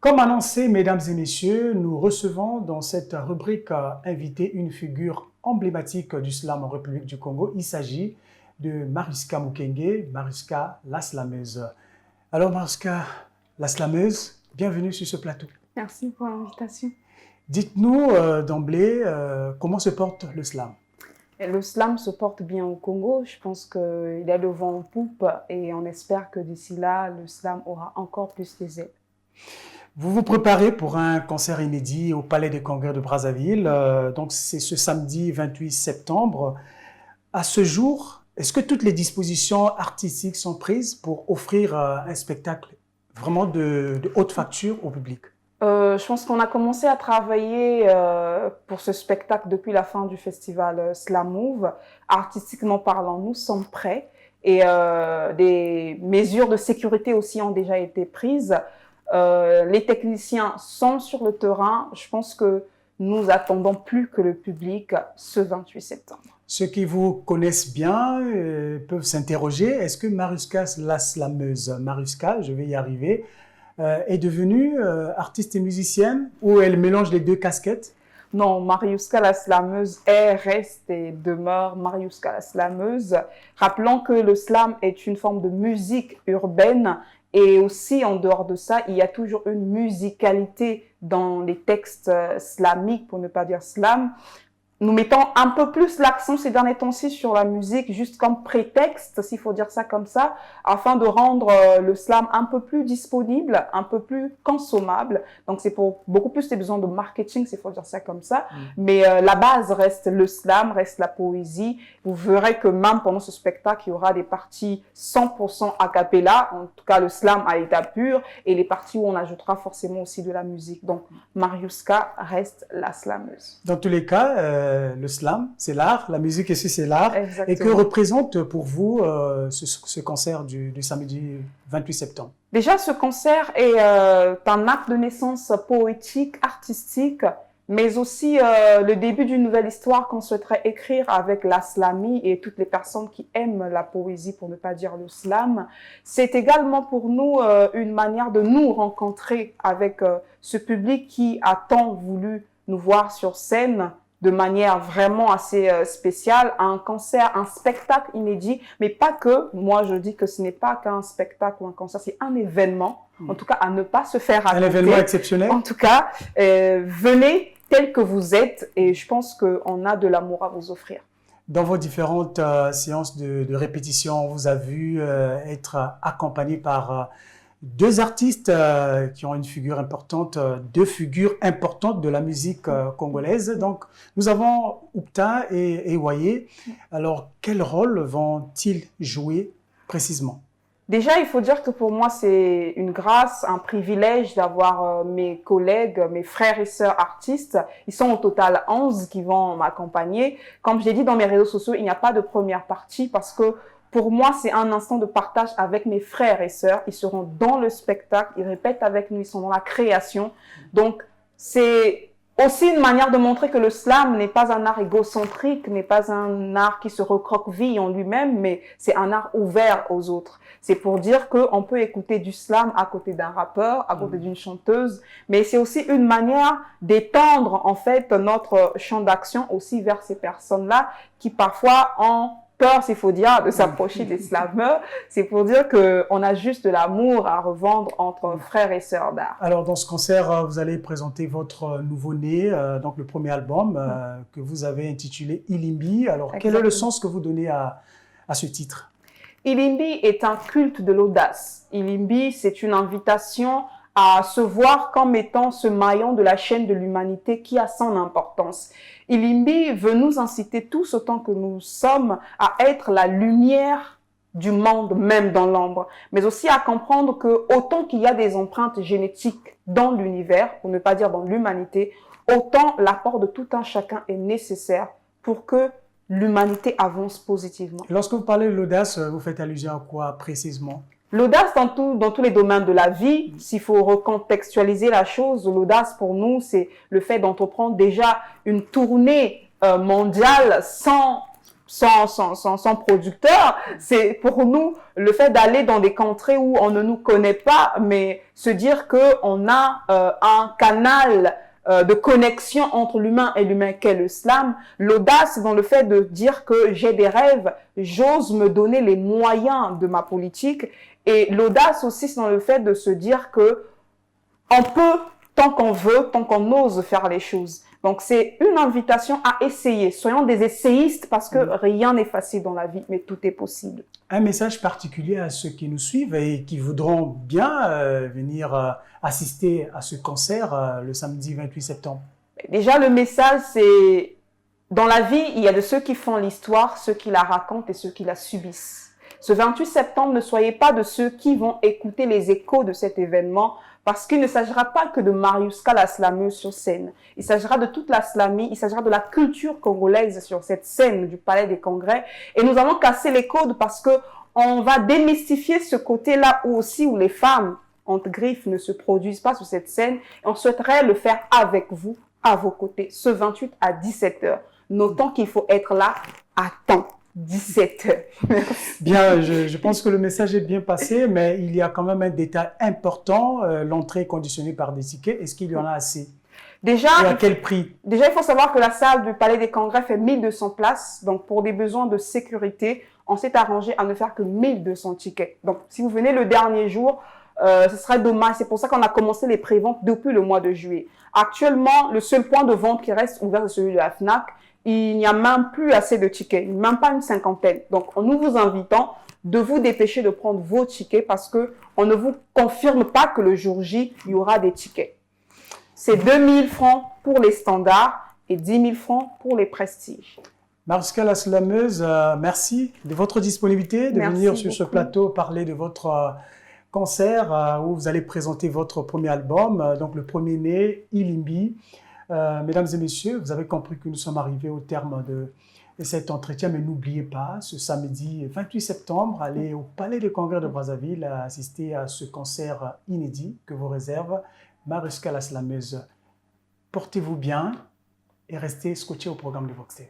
Comme annoncé, mesdames et messieurs, nous recevons dans cette rubrique invité une figure emblématique du slam en République du Congo. Il s'agit de Mariska Mukenge, Mariska la slameuse. Alors Mariska la slameuse, bienvenue sur ce plateau. Merci pour l'invitation. Dites-nous d'emblée comment se porte le slam. Le slam se porte bien au Congo. Je pense qu'il a le vent en poupe et on espère que d'ici là, le slam aura encore plus les ailes. Vous vous préparez pour un concert inédit au Palais des Congrès de Brazzaville. Donc c'est ce samedi 28 septembre. À ce jour, est-ce que toutes les dispositions artistiques sont prises pour offrir un spectacle vraiment de haute facture au public? Je pense qu'on a commencé à travailler pour ce spectacle depuis la fin du festival Slam Move. Artistiquement parlant, nous sommes prêts et des mesures de sécurité aussi ont déjà été prises. Les techniciens sont sur le terrain. Je pense que nous attendons plus que le public ce 28 septembre. Ceux qui vous connaissent bien peuvent s'interroger, est-ce que Mariska la slameuse, Mariska, je vais y arriver, est devenue artiste et musicienne ou elle mélange les deux casquettes? Non, Mariuska la slameuse reste et demeure Mariuska la slameuse. Rappelons que le slam est une forme de musique urbaine et aussi en dehors de ça, il y a toujours une musicalité dans les textes slamiques, pour ne pas dire slam. Nous mettons un peu plus l'accent ces derniers temps-ci sur la musique, juste comme prétexte, s'il faut dire ça comme ça, afin de rendre le slam un peu plus disponible, un peu plus consommable. Donc c'est pour beaucoup plus des besoins de marketing, s'il faut dire ça comme ça. Mais la base reste le slam, reste la poésie. Vous verrez que même pendant ce spectacle, il y aura des parties 100% a cappella, en tout cas le slam à l'état pur, et les parties où on ajoutera forcément aussi de la musique. Donc Mariuska reste la slameuse. Dans tous les cas, le slam, c'est l'art, la musique aussi c'est l'art. Exactement. Et que représente pour vous ce concert du samedi 28 septembre? Déjà, ce concert est un acte de naissance poétique, artistique, mais aussi le début d'une nouvelle histoire qu'on souhaiterait écrire avec la slamie et toutes les personnes qui aiment la poésie, pour ne pas dire le slam. C'est également pour nous une manière de nous rencontrer avec ce public qui a tant voulu nous voir sur scène de manière vraiment assez spéciale, un concert, un spectacle inédit, mais pas que. Moi, je dis que ce n'est pas qu'un spectacle ou un concert, c'est un événement, en tout cas, à ne pas se faire raconter. Un événement exceptionnel. En tout cas, venez tel que vous êtes et je pense qu'on a de l'amour à vous offrir. Dans vos différentes séances de répétition, on vous a vu être accompagné par deux artistes qui ont une figure importante, deux figures importantes de la musique congolaise. Donc, nous avons Oupta et Ewaye. Alors, quel rôle vont-ils jouer précisément? Déjà, il faut dire que pour moi, c'est une grâce, un privilège d'avoir mes collègues, mes frères et sœurs artistes. Ils sont au total 11 qui vont m'accompagner. Comme je l'ai dit dans mes réseaux sociaux, il n'y a pas de première partie parce que pour moi, c'est un instant de partage avec mes frères et sœurs. Ils seront dans le spectacle, ils répètent avec nous, ils sont dans la création. Donc, c'est aussi une manière de montrer que le slam n'est pas un art égocentrique, n'est pas un art qui se recroqueville en lui-même, mais c'est un art ouvert aux autres. C'est pour dire qu'on peut écouter du slam à côté d'un rappeur, à côté d'une chanteuse, mais c'est aussi une manière d'étendre en fait notre champ d'action aussi vers ces personnes-là qui parfois ont peur, s'il faut dire, de s'approcher des slameurs. C'est pour dire qu'on a juste de l'amour à revendre entre frères et sœurs d'art. Alors, dans ce concert, vous allez présenter votre nouveau-né, donc le premier album que vous avez intitulé Ilimbi. Alors, Exactement. Quel est le sens que vous donnez à ce titre? Ilimbi est un culte de l'audace. Ilimbi, c'est une invitation à se voir comme étant ce maillon de la chaîne de l'humanité qui a son importance. Ilimbi veut nous inciter tous autant que nous sommes à être la lumière du monde, même dans l'ombre, mais aussi à comprendre que autant qu'il y a des empreintes génétiques dans l'univers, pour ne pas dire dans l'humanité, autant l'apport de tout un chacun est nécessaire pour que l'humanité avance positivement. Lorsque vous parlez de l'audace, vous faites allusion à quoi précisément? L'audace dans tous les domaines de la vie, s'il faut recontextualiser la chose, l'audace pour nous, c'est le fait d'entreprendre déjà une tournée mondiale sans sans producteur. C'est pour nous le fait d'aller dans des contrées où on ne nous connaît pas, mais se dire que on a un canal de connexion entre l'humain et l'humain qu'est le slam. L'audace dans le fait de dire que j'ai des rêves, j'ose me donner les moyens de ma politique. Et l'audace aussi, c'est dans le fait de se dire que on peut, tant qu'on veut, tant qu'on ose faire les choses. Donc, c'est une invitation à essayer. Soyons des essayistes parce que rien n'est facile dans la vie, mais tout est possible. Un message particulier à ceux qui nous suivent et qui voudront bien venir assister à ce concert le samedi 28 septembre. Déjà, le message, c'est dans la vie, il y a de ceux qui font l'histoire, ceux qui la racontent et ceux qui la subissent. Ce 28 septembre, ne soyez pas de ceux qui vont écouter les échos de cet événement, parce qu'il ne s'agira pas que de Mariuska la slameuse sur scène. Il s'agira de toute la slamie, il s'agira de la culture congolaise sur cette scène du Palais des Congrès. Et nous allons casser les codes parce que on va démystifier ce côté-là où les femmes entre griffes ne se produisent pas sur cette scène. Et on souhaiterait le faire avec vous, à vos côtés, ce 28 à 17h. Notons qu'il faut être là à temps. 17h. Bien, je pense que le message est bien passé, mais il y a quand même un détail important. L'entrée est conditionnée par des tickets. Est-ce qu'il y en a assez? Déjà, et à quel prix? Déjà, il faut savoir que la salle du Palais des Congrès fait 1200 places. Donc, pour des besoins de sécurité, on s'est arrangé à ne faire que 1200 tickets. Donc, si vous venez le dernier jour, ce serait dommage. C'est pour ça qu'on a commencé les préventes depuis le mois de juillet. Actuellement, le seul point de vente qui reste ouvert, c'est celui de la FNAC. Il n'y a même plus assez de tickets, même pas une cinquantaine. Donc, nous vous invitons de vous dépêcher de prendre vos tickets parce que on ne vous confirme pas que le jour J, il y aura des tickets. C'est 2000 francs pour les standards et 10 000 francs pour les prestiges. Mariuska la slameuse, merci de votre disponibilité de venir sur ce plateau parler de votre concert où vous allez présenter votre premier album, donc le premier-né, Ilimbi. Mesdames et messieurs, vous avez compris que nous sommes arrivés au terme de cet entretien, mais n'oubliez pas, ce samedi 28 septembre, allez au Palais des Congrès de Brazzaville assister à ce concert inédit que vous réserve Mariuska la slameuse. Portez-vous bien et restez scotchés au programme de Vox TV.